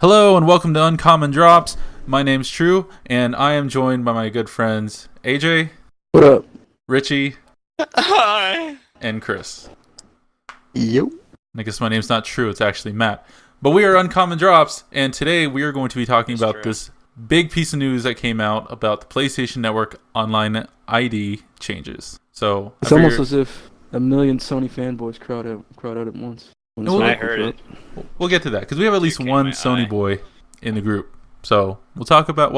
Hello and welcome to Uncommon Drops. My name's True, and I am joined by my good friends AJ, What up? Richy, Hi. and Chris. Yo. I guess my name's not True, it's actually Matt. But we are Uncommon Drops, and today we are going to be talking about this big piece of news that came out about the PlayStation Network online ID changes. So It's almost as if a million Sony fanboys crowd out at once. I heard it. We'll get to that, because we have at least Came one my Sony eye. boy in the group. So we'll talk about,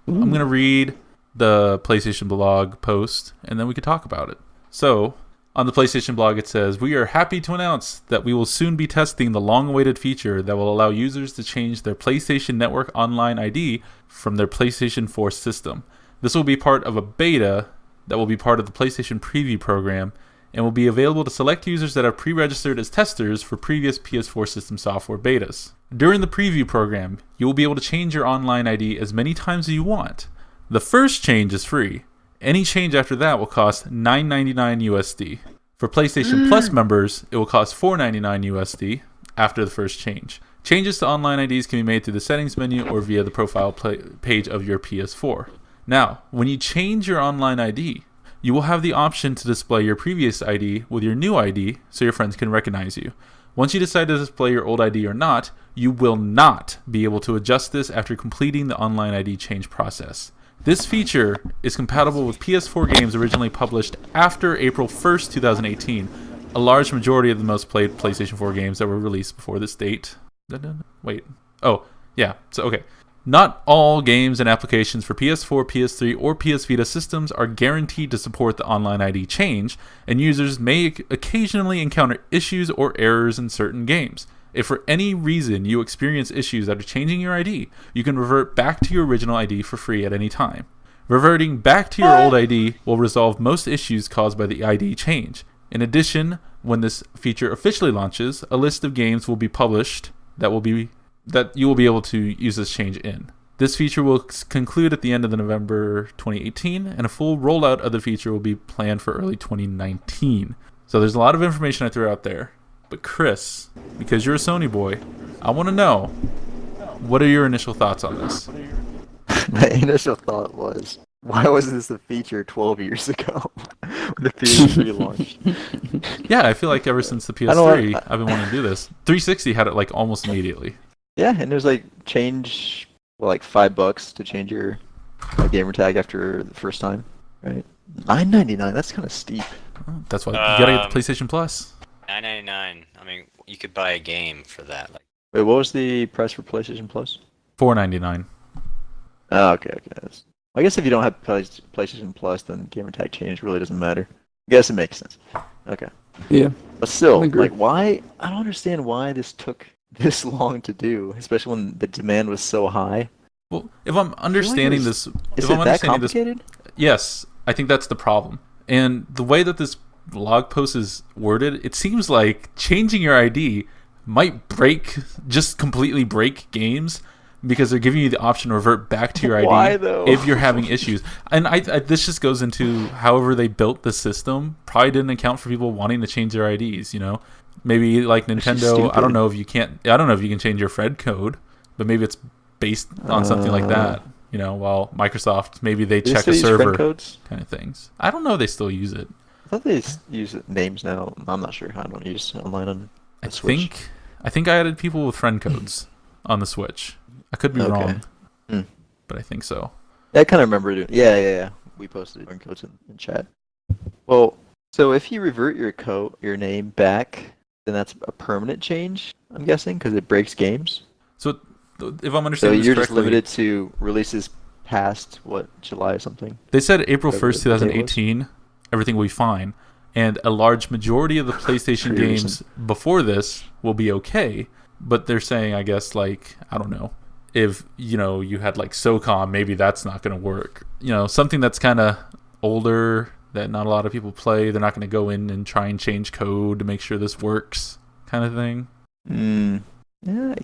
I'm going to read the PlayStation blog post, and then we can talk about it. So, on the PlayStation blog it says, "We are happy to announce that we will soon be testing the long-awaited feature that will allow users to change their PlayStation Network Online ID from their PlayStation 4 system. This will be part of a beta that will be part of the PlayStation Preview program, and will be available to select users that have pre-registered as testers for previous PS4 system software betas. During the preview program, you will be able to change your online ID as many times as you want. The first change is free. Any change after that will cost $9.99 USD. For PlayStation Plus members, it will cost $4.99 USD after the first change. Changes to online IDs can be made through the settings menu or via the profile page of your PS4. Now, when you change your online ID, you will have the option to display your previous ID with your new ID so your friends can recognize you. Once you decide to display your old ID or not, you will not be able to adjust this after completing the online ID change process. This feature is compatible with PS4 games originally published after April 1st, 2018. A large majority of the most played PlayStation 4 games that were released before this date. Wait. Oh, yeah. So, okay. Not all games and applications for PS4, PS3, or PS Vita systems are guaranteed to support the online ID change, and users may occasionally encounter issues or errors in certain games. If for any reason you experience issues after changing your ID, you can revert back to your original ID for free at any time. Reverting back to your old ID will resolve most issues caused by the ID change. In addition, when this feature officially launches, a list of games will be published that you will be able to use this change in. This feature will conclude at the end of November 2018, and a full rollout of the feature will be planned for early 2019. So there's a lot of information I threw out there. But Chris, because you're a Sony boy, I want to know, what are your initial thoughts on this? My initial thought was, why was this a feature 12 years ago when the PS3 launched? Yeah, I feel like ever since the PS3, I've been wanting to do this. 360 had it like almost immediately. Yeah, and there's like change, like $5 to change your gamer tag after the first time, right? $9.99. That's kind of steep. Oh, that's why you gotta get the PlayStation Plus. $9.99. I mean, you could buy a game for that. Like, Wait, what was the price for PlayStation Plus? $4.99. Oh, okay. I guess if you don't have PlayStation Plus, then gamer tag change really doesn't matter. I guess it makes sense. Okay. Yeah. But still, I agree. like, why? I don't understand why this took this long to do, especially when the demand was so high. Well, if I'm understanding this, Is it that complicated? yes, I think that's the problem. And the way that this blog post is worded, it seems like changing your ID might just completely break games, because they're giving you the option to revert back to your ID. Why, though? If you're having issues. And this just goes into however they built the system probably didn't account for people wanting to change their IDs, you know? Maybe like Nintendo, I don't know if you can change your Fred code, but maybe it's based on something like that, you know, while Microsoft, maybe they check a server Friend codes? kind of things. I don't know if they still use it. I thought they use names now. I'm not sure. I don't use online on I the Switch. think I added people with friend codes on the Switch. I could be wrong, Hmm. but I think so. Yeah, I kind of remember doing. Yeah. We posted friend codes in chat. Well, so if you revert your name back, then that's a permanent change, I'm guessing, because it breaks games. So if I'm So understanding this you're just correctly, limited to releases past, July or something? they said April Whatever 1st, the date was. 2018, everything will be fine. And a large majority of the PlayStation Pretty games before this will be okay. But they're saying, I guess, like, I don't know, if, you know, you had like SOCOM, maybe that's not going to work. You know, something that's kind of older that not a lot of people play, they're not going to go in and try and change code to make sure this works, kind of thing. Yeah,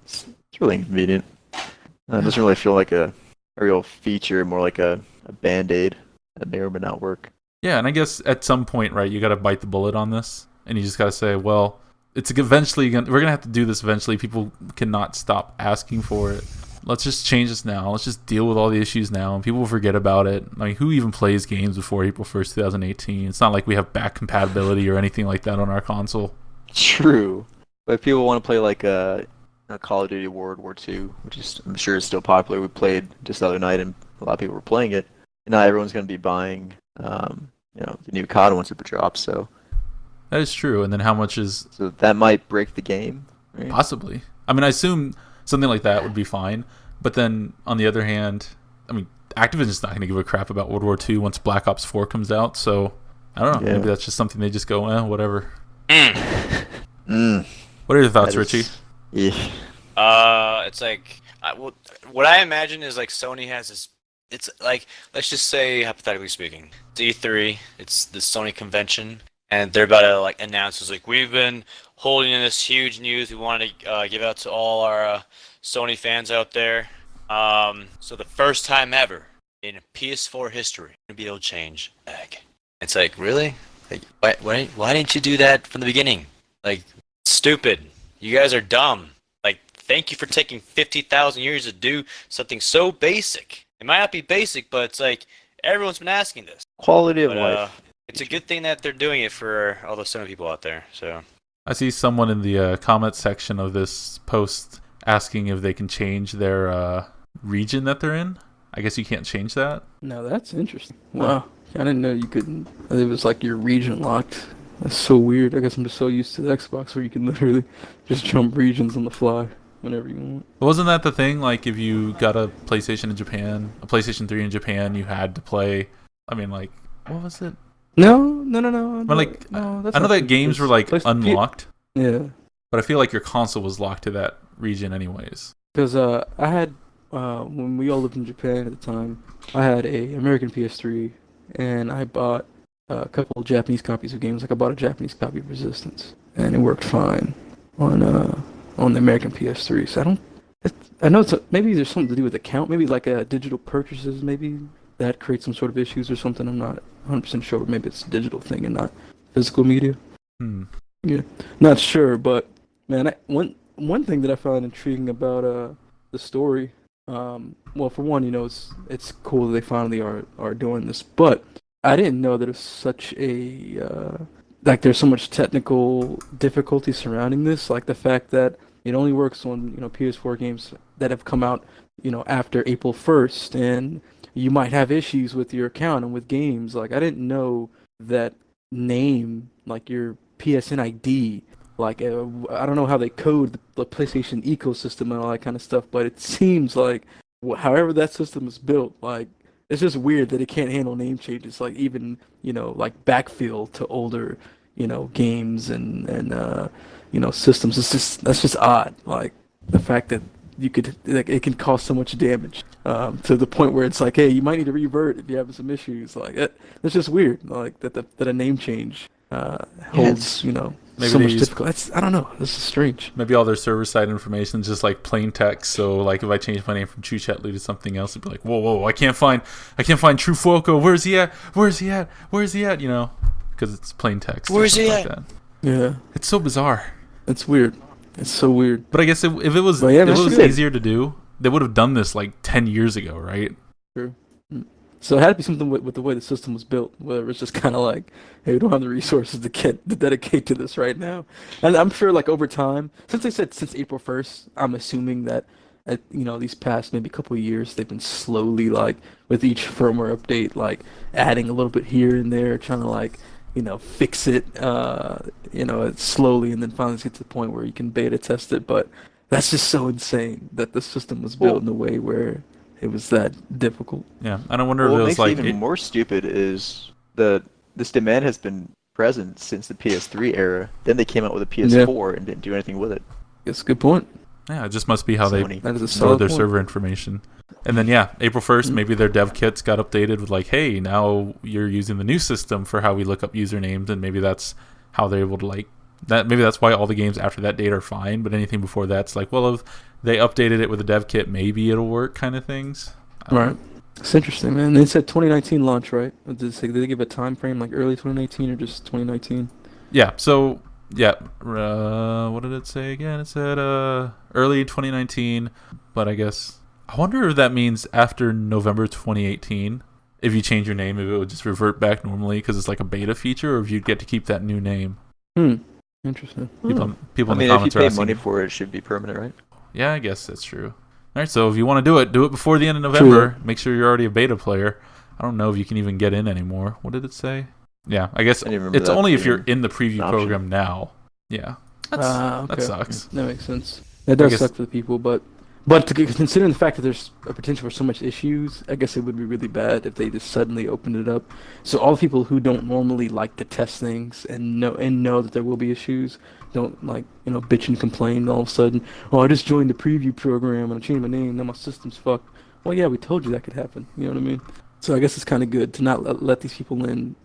it's really inconvenient. It doesn't really feel like a real feature, more like a band-aid that may or may not work. Yeah, and I guess at some point, right, you got to bite the bullet on this, and you just got to say, well, it's eventually we're gonna have to do this eventually. People cannot stop asking for it. Let's just change this now. Let's just deal with all the issues now, and people will forget about it. Like, who even plays games before April 1st, 2018? It's not like we have back compatibility or anything like that on our console. True. But if people want to play like a Call of Duty World War II, which is I'm sure is still popular. We played just the other night, and a lot of people were playing it. And not everyone's going to be buying, the new COD once it drops. So That is true. And then how much is so that might break the game. Right? possibly? I mean, I assume something like that would be fine. But then on the other hand, I mean, Activision's not going to give a crap about World War II once Black Ops 4 comes out. So I don't know. Yeah. Maybe that's just something they just go, whatever. Mm. What are your thoughts, That is- Richie? Yeah. It's like what I imagine is like Sony has this. It's like, let's just say, hypothetically speaking, it's E3. It's the Sony convention, and they're about to like announce, it's like, we've been holding in this huge news we wanted to give out to all our Sony fans out there. So the first time ever in PS4 history, we're gonna be able to change egg. It's like, really? Like, why didn't you do that from the beginning? Like, stupid. You guys are dumb. Like, thank you for taking 50,000 years to do something so basic. It might not be basic, but it's like, everyone's been asking this. Quality of But, life. it's a good thing that they're doing it for all the Sony people out there. So I see someone in the comment section of this post asking if they can change their region that they're in. I guess you can't change that. No, that's interesting. Wow. I didn't know you couldn't. It was like your region locked. That's so weird. I guess I'm just so used to the Xbox where you can literally just jump regions on the fly whenever you want. Wasn't that the thing? Like, if you got a PlayStation in Japan, a PlayStation 3 in Japan, you had to play. I mean, like, what was it? No. But like, no, that's I know not that true, games were because like unlocked, Yeah, but I feel like your console was locked to that region anyways. because I had when we all lived in Japan at the time, I had a American PS3, and I bought a couple of Japanese copies of games. Like I bought a Japanese copy of Resistance, and it worked fine on the American PS3. So I know maybe there's something to do with the count. Maybe like digital purchases. Maybe that creates some sort of issues or something. I'm not 100% sure. Maybe it's a digital thing and not physical media. Yeah, not sure. But man, one thing that I found intriguing about the story. Well, for one, it's cool that they finally are doing this, but I didn't know that it's such a like there's so much technical difficulty surrounding this. Like the fact that it only works on PS4 games that have come out after April 1st, and you might have issues with your account and with games. Like I didn't know that name, like your PSN ID. Like, I don't know how they code the PlayStation ecosystem and all that kind of stuff, but it seems like, however that system is built, like, it's just weird that it can't handle name changes, like, even, like, backfill to older, games and systems. That's just odd. Like, the fact that it can cause so much damage, to the point where it's like, hey, you might need to revert if you're having some issues. Like, it's just weird, like, that a name change, holds, Maybe so they much use- difficult. I don't know. This is strange. Maybe all their server side information is just like plain text. So like if I change my name from Chuchetlu to something else, it'd be like, whoa, I can't find True Fuoco. Where's he at? Because it's plain text. or Where's he something at? like that. Yeah, It's so bizarre. it's weird. It's so weird. But I guess if it was But yeah, if it that's was good. easier to do, they would have done this like 10 years ago, right? So it had to be something with the way the system was built, where it's just kind of like, hey, we don't have the resources to dedicate to this right now. And I'm sure, like, over time, since they said since April 1st, I'm assuming that, these past maybe couple of years, they've been slowly, like, with each firmware update, like, adding a little bit here and there, trying to, like, fix it, slowly, and then finally get to the point where you can beta test it. But that's just so insane that the system was built in a way where it was that difficult. Yeah, and I wonder What if it makes was it like even more stupid is this demand has been present since the PS3 era. Then they came out with a PS4 and didn't do anything with it. That's a good point. yeah, it just must be how Sony. That is a they stored solid their point. server information. And then April 1st, maybe their dev kits got updated with like, hey, now you're using the new system for how we look up usernames, and maybe that's how they're able to like that. Maybe that's why all the games after that date are fine, but anything before that's like, well, if they updated it with a dev kit, maybe it'll work, kind of things. Right. It's interesting, man. They said 2019 launch, right? Did they give a time frame, like early 2019 or just 2019? Yeah, so Yeah. What did it say again? It said early 2019, but I guess I wonder if that means after November 2018. If you change your name, if it would just revert back normally because it's like a beta feature, or if you'd get to keep that new name. Interesting. People I in mean, the if you comments are pay asking. money for it, it should be permanent, right? Yeah, I guess that's true. All right, so if you want to do it before the end of November. Make sure you're already a beta player. I don't know if you can even get in anymore. What did it say? Yeah, I guess I didn't remember it's that only if being you're in the preview an option. program now. Yeah, Okay. that sucks. That makes sense. That does guess- suck for the people, but considering the fact that there's a potential for so much issues, I guess it would be really bad if they just suddenly opened it up. So all the people who don't normally like to test things and know that there will be issues, don't like bitch and complain all of a sudden. Oh, I just joined the preview program and I changed my name. Now my system's fucked. Well, yeah, we told you that could happen. You know what I mean? So I guess it's kind of good to not let these people in.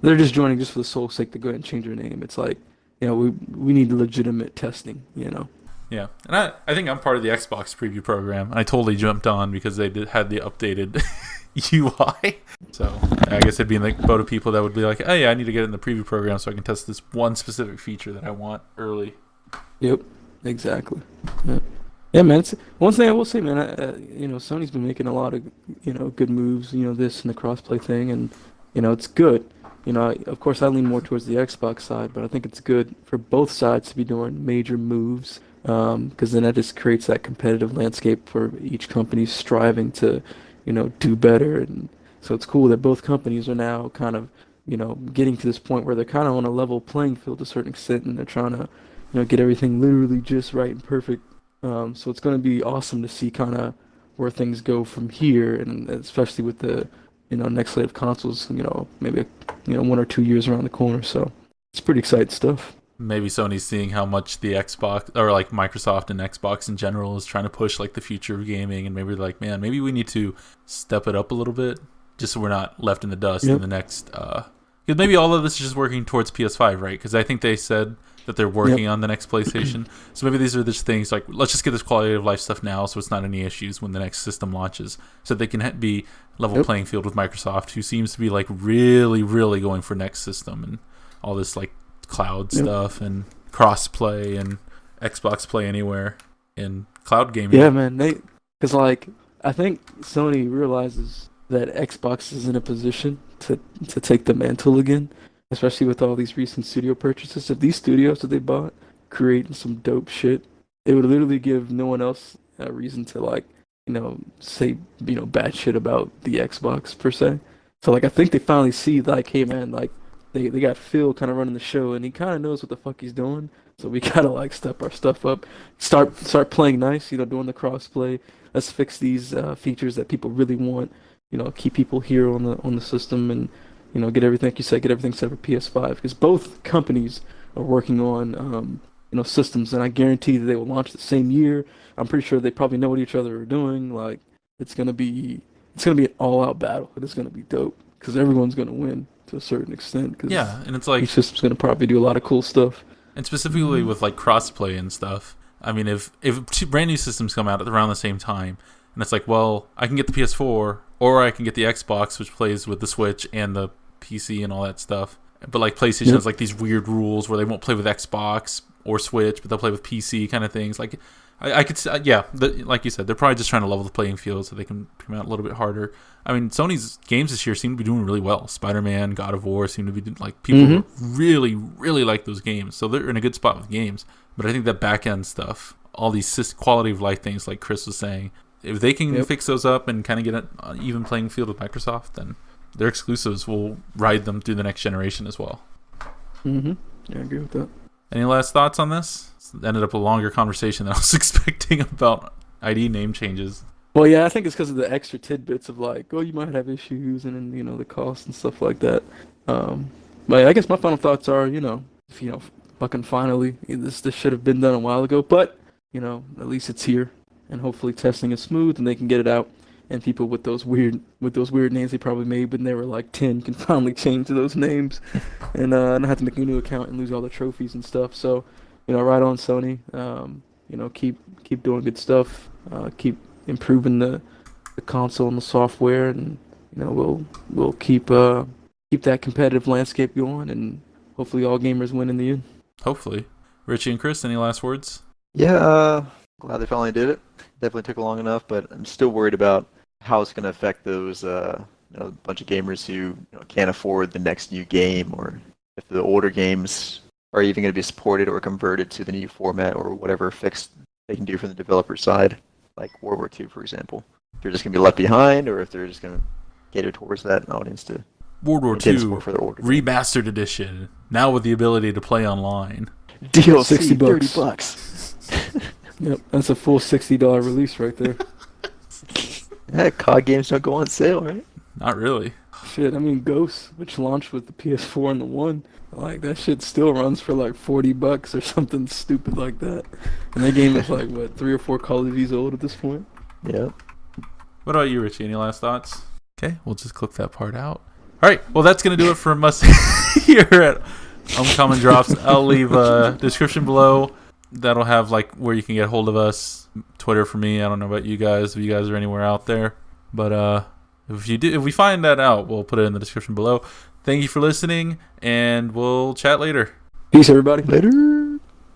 They're just joining just for the sole sake to go ahead and change their name. It's like, we need legitimate testing. Yeah, and I think I'm part of the Xbox preview program. I totally jumped on because they had the updated UI. So I guess I'd be in the boat of people that would be like, oh yeah, I need to get in the preview program so I can test this one specific feature that I want early. Yep, exactly. Yeah, man. One thing I will say, man. Sony's been making a lot of good moves. This and the crossplay thing, and it's good. Of course, I lean more towards the Xbox side, but I think it's good for both sides to be doing major moves. Because then that just creates that competitive landscape for each company striving to, do better. And so it's cool that both companies are now kind of, getting to this point where they're kind of on a level playing field to a certain extent, and they're trying to, get everything literally just right and perfect. So it's going to be awesome to see kind of where things go from here, and especially with the, next slate of consoles, maybe, 1 or 2 years around the corner. So it's pretty exciting stuff. Maybe Sony's seeing how much the Xbox, or like Microsoft and Xbox in general, is trying to push like the future of gaming, and maybe like, man, maybe we need to step it up a little bit, just so we're not left in the dust in the next. Because maybe all of this is just working towards PS5, right? Because I think they said that they're working on the next PlayStation, so maybe these are just things like, let's just get this quality of life stuff now, so it's not any issues when the next system launches, so they can be level playing field with Microsoft, who seems to be like really, really going for next system and all this like cloud stuff and cross-play and Xbox Play Anywhere and cloud gaming. Yeah, man. Because I think Sony realizes that Xbox is in a position to take the mantle again, especially with all these recent studio purchases. If these studios that they bought creating some dope shit, it would literally give no one else a reason to say bad shit about the Xbox per se. So I think they finally see hey man, They got Phil kind of running the show, and he kind of knows what the fuck he's doing. So we gotta step our stuff up, start playing nice. Doing the crossplay. Let's fix these features that people really want. Keep people here on the system, and get everything like you said, get everything set for PS5. Because both companies are working on systems, and I guarantee that they will launch the same year. I'm pretty sure they probably know what each other are doing. It's gonna be an all-out battle, and it's gonna be dope because everyone's gonna win to a certain extent. Cause and it's like each system's gonna probably do a lot of cool stuff. And specifically with like crossplay and stuff. I mean, if two brand new systems come out at around the same time, and it's like, well, I can get the PS4 or I can get the Xbox, which plays with the Switch and the PC and all that stuff. But like PlayStation has like these weird rules where they won't play with Xbox or Switch, but they'll play with PC kind of things. Like I could, like you said, they're probably just trying to level the playing field so they can come out a little bit harder. I mean, Sony's games this year seem to be doing really well. Spider-Man, God of War seem to be people really, really like those games. So they're in a good spot with games. But I think that back-end stuff, all these quality of life things like Chris was saying, if they can fix those up and kind of get an even playing field with Microsoft, then their exclusives will ride them through the next generation as well. Yeah, I agree with that. Any last thoughts on this? It ended up a longer conversation than I was expecting about ID name changes. Well, yeah, I think it's because of the extra tidbits of you might have issues, and then the cost and stuff like that. But I guess my final thoughts are, if fucking finally, this should have been done a while ago, but at least it's here, and hopefully testing is smooth and they can get it out, and people with those weird names they probably made when they were 10 can finally change those names, and not have to make a new account and lose all the trophies and stuff. So, right on Sony. Keep doing good stuff. Keep improving the console and the software, and we'll keep that competitive landscape going, and hopefully all gamers win in the end. Hopefully. Richie and Chris, any last words? Yeah, glad they finally did it. Definitely took long enough, but I'm still worried about how it's going to affect those bunch of gamers who can't afford the next new game, or if the older games are even going to be supported or converted to the new format or whatever fix they can do from the developer side, like World War II, for example. If they're just going to be left behind, or if they're just going to cater towards that audience to World War intend II support for their older Remastered Edition, now with the ability to play online. DLC, $60. $30. Yep, that's a full $60 release right there. Yeah, COD games don't go on sale, right? Not really. Shit, I mean, Ghost, which launched with the PS4 and the One, like that shit still runs for like $40 or something stupid like that. And that game is like what, 3 or 4 Call of Duties old at this point. Yeah. What about you, Richie? Any last thoughts? Okay, we'll just click that part out. All right, well, that's going to do it from us here at Uncommon Drops. I'll leave a description below. That'll have like where you can get a hold of us. Twitter for me. I don't know about you guys, if you guys are anywhere out there. But if we find that out, we'll put it in the description below. Thank you for listening, and we'll chat later. Peace, everybody. Later.